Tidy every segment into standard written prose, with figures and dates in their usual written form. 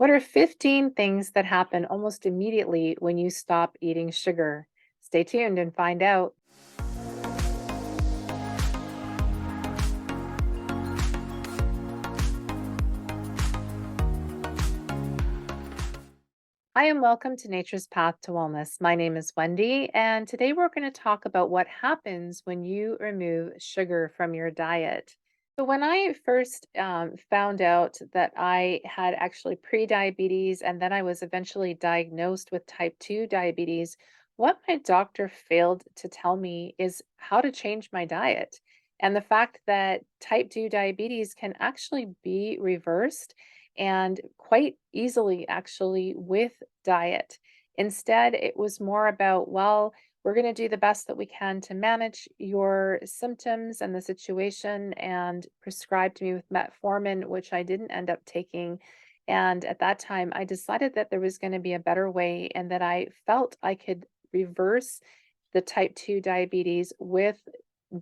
What are 15 things that happen almost immediately when you stop eating sugar? Stay tuned and find out. Hi, and welcome to Nature's Path to Wellness. My name is Wendy, and today we're going to talk about what happens when you remove sugar from your diet. So, when I first found out that I had actually pre-diabetes and then I was eventually diagnosed with type 2 diabetes, what my doctor failed to tell me is how to change my diet. And the fact that type 2 diabetes can actually be reversed and quite easily actually with diet. Instead, it was more about, well, we're going to do the best that we can to manage your symptoms and the situation, and prescribed me with metformin, which I didn't end up taking. And at that time, I decided that there was going to be a better way and that I felt I could reverse the type 2 diabetes with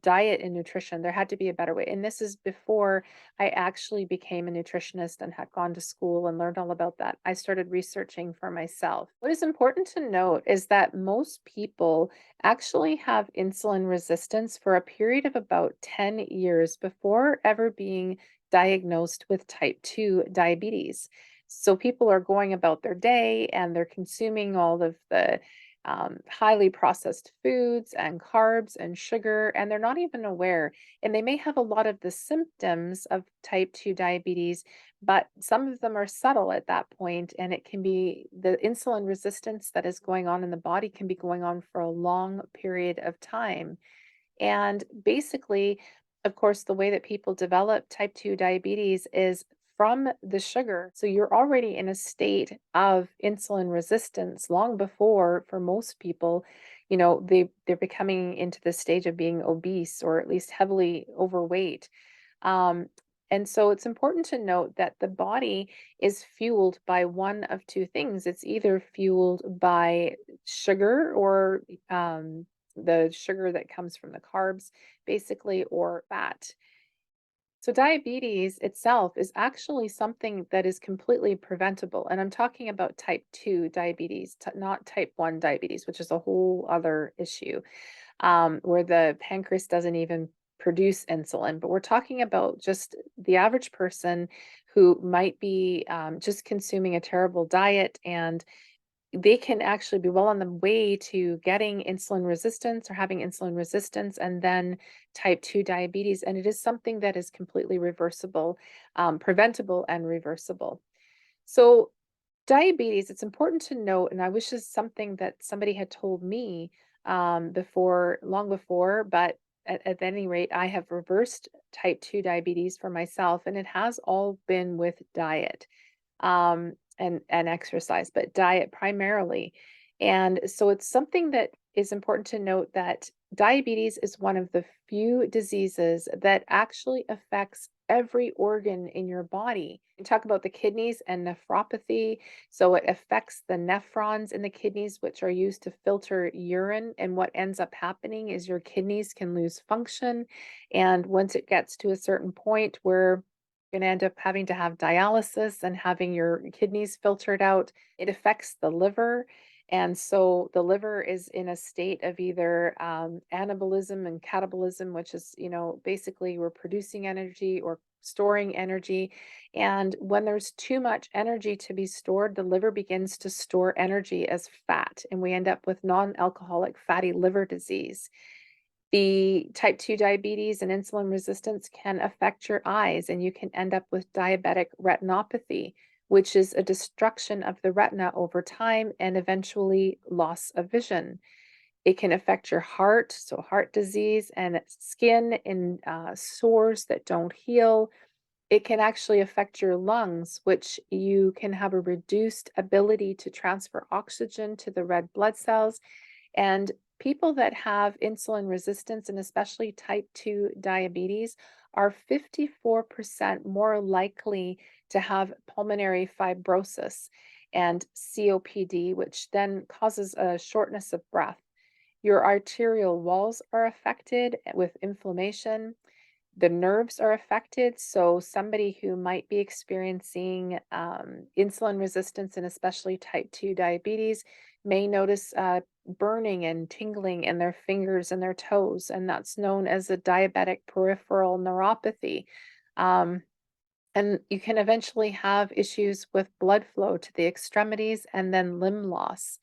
diet and nutrition. There had to be a better way. And this is before I actually became a nutritionist and had gone to school and learned all about that. I started researching for myself. What is important to note is that most people actually have insulin resistance for a period of about 10 years before ever being diagnosed with type 2 diabetes. So people are going about their day and they're consuming all of the highly processed foods and carbs and sugar, and they're not even aware. And they may have a lot of the symptoms of type 2 diabetes, but some of them are subtle at that point, and it can be the insulin resistance that is going on in the body can be going on for a long period of time. And basically, of course, the way that people develop type 2 diabetes is from the sugar. So you're already in a state of insulin resistance long before, for most people, they're becoming into the stage of being obese or at least heavily overweight. Um, and so it's important to note that the body is fueled by one of two things. It's either fueled by sugar or the sugar that comes from the carbs, basically, or fat. So, diabetes itself is actually something that is completely preventable. And I'm talking about type 2 diabetes, not type 1 diabetes, which is a whole other issue, where the pancreas doesn't even produce insulin. But we're talking about just the average person who might be just consuming a terrible diet, and they can actually be well on the way to getting insulin resistance or having insulin resistance and then type 2 diabetes. And it is something that is completely reversible, preventable, and reversible. So, diabetes, it's important to note, and I wish this is something that somebody had told me before, long before, but at any rate, I have reversed type 2 diabetes for myself, and it has all been with diet and exercise, but diet primarily. And so it's something that is important to note that diabetes is one of the few diseases that actually affects every organ in your body. We talk about the kidneys and nephropathy. So it affects the nephrons in the kidneys, which are used to filter urine. And what ends up happening is your kidneys can lose function. And once it gets to a certain point where going to end up having to have dialysis and having your kidneys filtered out. It affects the liver. And so the liver is in a state of either anabolism and catabolism, which is, basically we're producing energy or storing energy. And when there's too much energy to be stored, the liver begins to store energy as fat. And we end up with non-alcoholic fatty liver disease. The type 2 diabetes and insulin resistance can affect your eyes, and you can end up with diabetic retinopathy, which is a destruction of the retina over time and eventually loss of vision. It can affect your heart, so heart disease and skin in sores that don't heal. It can actually affect your lungs, which you can have a reduced ability to transfer oxygen to the red blood cells. And people that have insulin resistance and especially type 2 diabetes are 54% more likely to have pulmonary fibrosis and COPD, which then causes a shortness of breath. Your arterial walls are affected with inflammation. The nerves are affected. So, somebody who might be experiencing insulin resistance and especially type 2 diabetes may notice burning and tingling in their fingers and their toes. And that's known as a diabetic peripheral neuropathy. Um, and you can eventually have issues with blood flow to the extremities and then limb loss.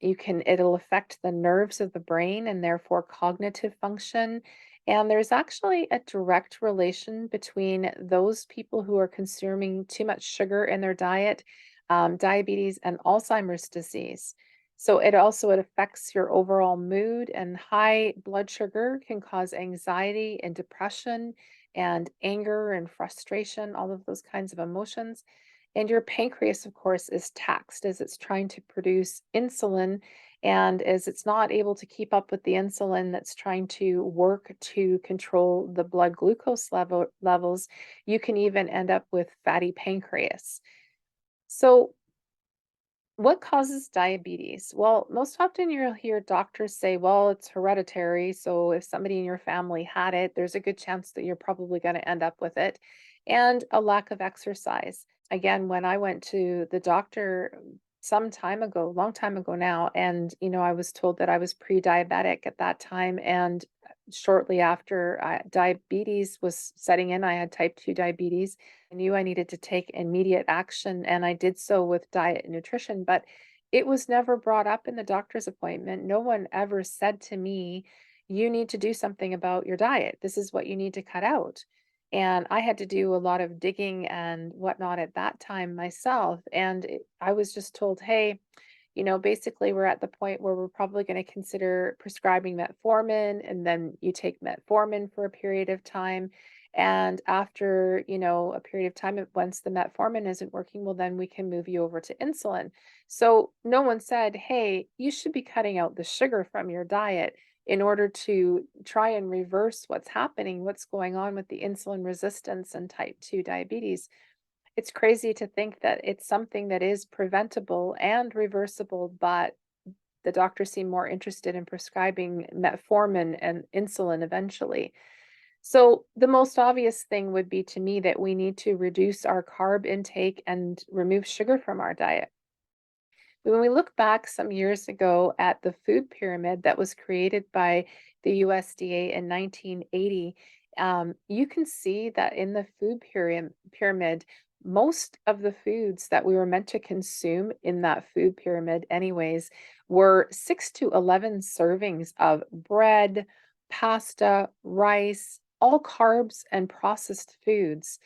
It'll affect the nerves of the brain and therefore cognitive function. And there's actually a direct relation between those people who are consuming too much sugar in their diet, diabetes, and Alzheimer's disease. So it affects your overall mood, and high blood sugar can cause anxiety and depression and anger and frustration, all of those kinds of emotions. And your pancreas, of course, is taxed as it's trying to produce insulin. And as it's not able to keep up with the insulin that's trying to work to control the blood glucose levels, you can even end up with fatty pancreas. So, what causes diabetes? Well, most often you'll hear doctors say, well, it's hereditary. So if somebody in your family had it, there's a good chance that you're probably going to end up with it. And a lack of exercise. Again, when I went to the doctor some time ago, long time ago now, and I was told that I was pre-diabetic at that time, and shortly after diabetes was setting in, I had type 2 diabetes. I knew I needed to take immediate action, and I did so with diet and nutrition, but it was never brought up in the doctor's appointment. No one ever said to me, you need to do something about your diet. This is what you need to cut out. And I had to do a lot of digging and whatnot at that time myself. And I was just told, hey, basically we're at the point where we're probably going to consider prescribing metformin, and then you take metformin for a period of time. And after, a period of time, once the metformin isn't working, well, then we can move you over to insulin. So no one said, hey, you should be cutting out the sugar from your diet in order to try and reverse what's happening, what's going on with the insulin resistance and type 2 diabetes. It's crazy to think that it's something that is preventable and reversible, but the doctors seem more interested in prescribing metformin and insulin eventually. So, the most obvious thing would be to me that we need to reduce our carb intake and remove sugar from our diet. When we look back some years ago at the food pyramid that was created by the USDA in 1980, you can see that in the food pyramid, most of the foods that we were meant to consume in that food pyramid, anyways, were 6 to 11 servings of bread, pasta, rice, all carbs and processed foods.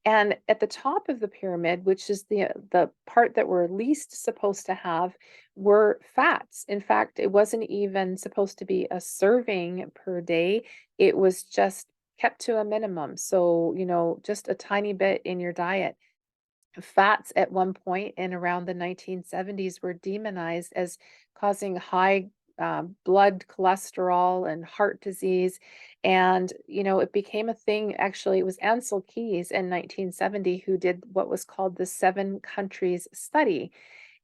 And at the top of the pyramid, which is the part that we're least supposed to have, were fats. In fact, it wasn't even supposed to be a serving per day. It was just kept to a minimum. So, just a tiny bit in your diet. Fats at one point in around the 1970s were demonized as causing high blood cholesterol and heart disease. And, it became a thing. Actually, it was Ancel Keys in 1970 who did what was called the Seven Countries Study.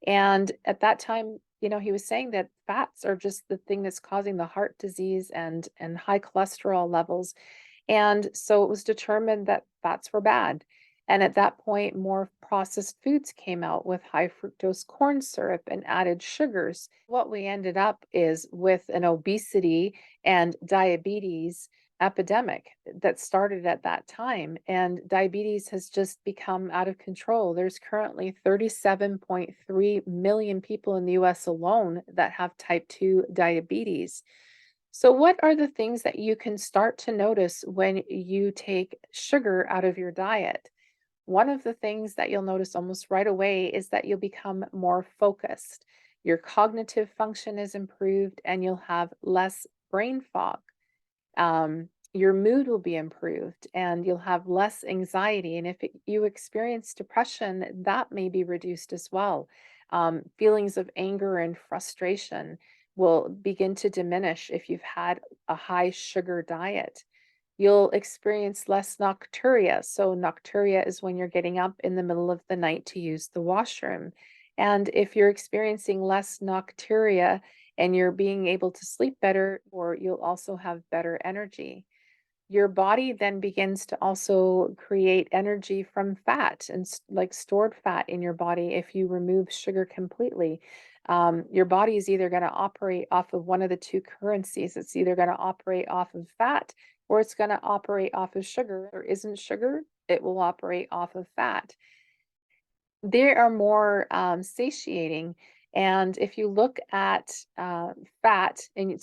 And at that time, he was saying that fats are just the thing that's causing the heart disease and high cholesterol levels. And so it was determined that fats were bad. And at that point, more processed foods came out with high fructose corn syrup and added sugars. What we ended up is with an obesity and diabetes epidemic that started at that time. And diabetes has just become out of control. There's currently 37.3 million people in the US alone that have type 2 diabetes. So, what are the things that you can start to notice when you take sugar out of your diet? One of the things that you'll notice almost right away is that you'll become more focused. Your cognitive function is improved and you'll have less brain fog. Your mood will be improved and you'll have less anxiety. And if you experience depression, that may be reduced as well. Feelings of anger and frustration will begin to diminish if you've had a high sugar diet. You'll experience less nocturia. So, nocturia is when you're getting up in the middle of the night to use the washroom. And if you're experiencing less nocturia and you're being able to sleep better, or you'll also have better energy. your body then begins to also create energy from fat and like stored fat in your body if you remove sugar completely. Your body is either going to operate off of one of the two currencies. It's either going to operate off of fat or it's going to operate off of sugar. There isn't sugar, it will operate off of fat. They are more satiating. And if you look at fat, and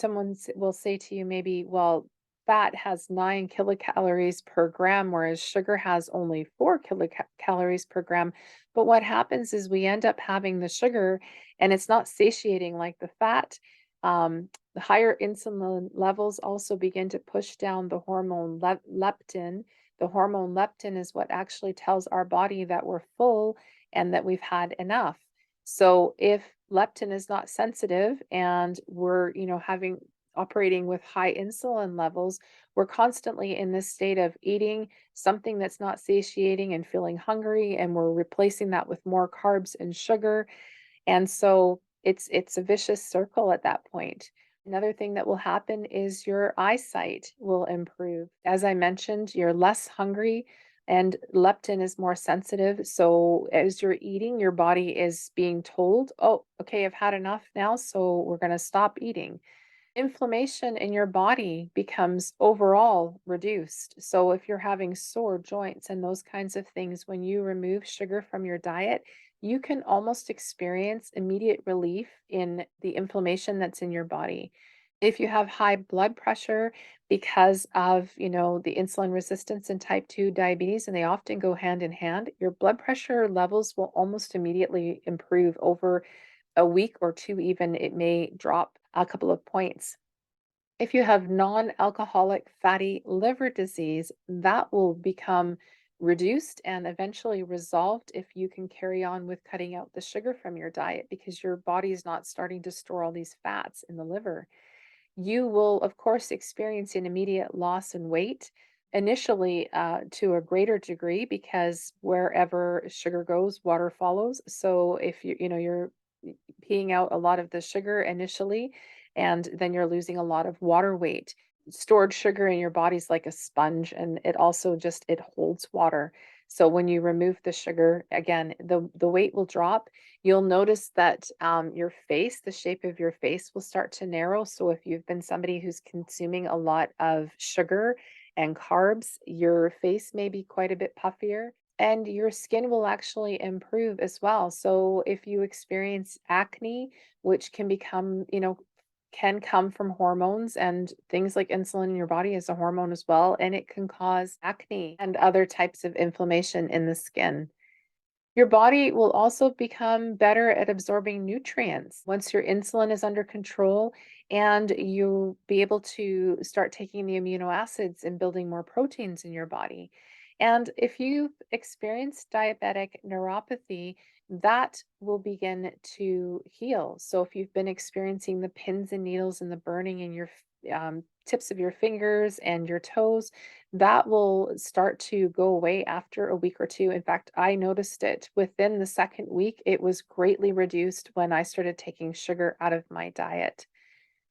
will say to you, maybe, well, fat has 9 kilocalories per gram, whereas sugar has only 4 kilocalories per gram. But what happens is we end up having the sugar, and it's not satiating like the fat. The higher insulin levels also begin to push down the hormone leptin. The hormone leptin is what actually tells our body that we're full and that we've had enough. So if leptin is not sensitive and we're, having operating with high insulin levels, we're constantly in this state of eating something that's not satiating and feeling hungry, and we're replacing that with more carbs and sugar. And so it's a vicious circle at that point. Another thing that will happen is your eyesight will improve. As I mentioned, you're less hungry and leptin is more sensitive. So as you're eating, your body is being told, "Oh, okay, I've had enough now, so we're going to stop eating." Inflammation in your body becomes overall reduced. So if you're having sore joints and those kinds of things, when you remove sugar from your diet, you can almost experience immediate relief in the inflammation that's in your body. If you have high blood pressure because of, the insulin resistance and type 2 diabetes, and they often go hand in hand, your blood pressure levels will almost immediately improve over a week or two, even it may drop a couple of points. If you have non-alcoholic fatty liver disease, that will become reduced and eventually resolved if you can carry on with cutting out the sugar from your diet because your body is not starting to store all these fats in the liver. You will, of course, experience an immediate loss in weight, initially to a greater degree because wherever sugar goes, water follows. So if you're peeing out a lot of the sugar initially, and then you're losing a lot of water weight. Stored sugar in your body's like a sponge, and it also just it holds water. So when you remove the sugar, again, the weight will drop. You'll notice that your face, the shape of your face will start to narrow. So if you've been somebody who's consuming a lot of sugar and carbs, your face may be quite a bit puffier and your skin will actually improve as well. So if you experience acne, which can come from hormones and things like insulin in your body is a hormone as well, and it can cause acne and other types of inflammation in the skin. Your body will also become better at absorbing nutrients once your insulin is under control, and you'll be able to start taking the amino acids and building more proteins in your body. And if you've experienced diabetic neuropathy, that will begin to heal. So if you've been experiencing the pins and needles and the burning in your tips of your fingers and your toes, that will start to go away after a week or two. In fact, I noticed it within the second week. It was greatly reduced when I started taking sugar out of my diet.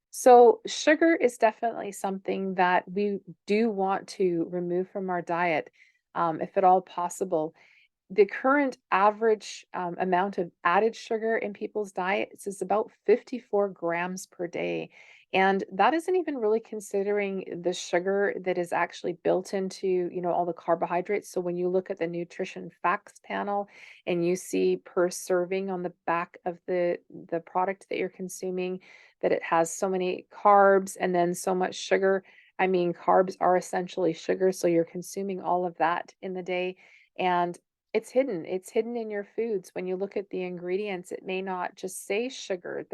So, sugar is definitely something that we do want to remove from our diet, if at all possible. The current average amount of added sugar in people's diets is about 54 grams per day. And that isn't even really considering the sugar that is actually built into, all the carbohydrates. So when you look at the nutrition facts panel and you see per serving on the back of the product that you're consuming, that it has so many carbs and then so much sugar. I mean, carbs are essentially sugar, so you're consuming all of that in the day. And it's hidden. It's hidden in your foods. When you look at the ingredients, it may not just say sugar.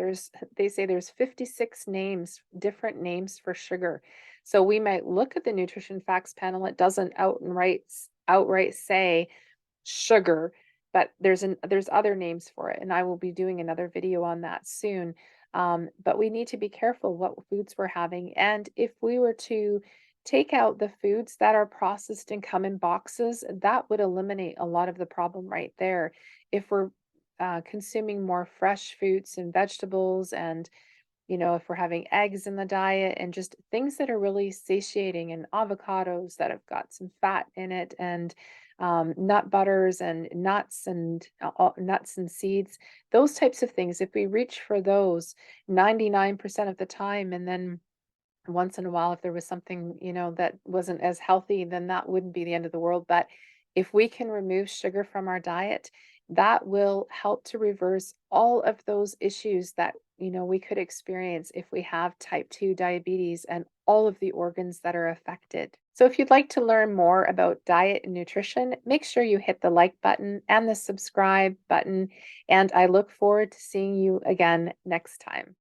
They say there's 56 names, different names for sugar. So we might look at the nutrition facts panel. It doesn't outright say sugar, but there's other names for it, and I will be doing another video on that soon. But we need to be careful what foods we're having, and if we were to take out the foods that are processed and come in boxes, that would eliminate a lot of the problem right there. If we're consuming more fresh fruits and vegetables and if we're having eggs in the diet and just things that are really satiating, and avocados that have got some fat in it, and nut butters and nuts and nuts and seeds, those types of things. If we reach for those 99% of the time, and then once in a while, if there was something, that wasn't as healthy, then that wouldn't be the end of the world. But if we can remove sugar from our diet, that will help to reverse all of those issues that, we could experience if we have type 2 diabetes and all of the organs that are affected. So if you'd like to learn more about diet and nutrition, make sure you hit the like button and the subscribe button. And I look forward to seeing you again next time.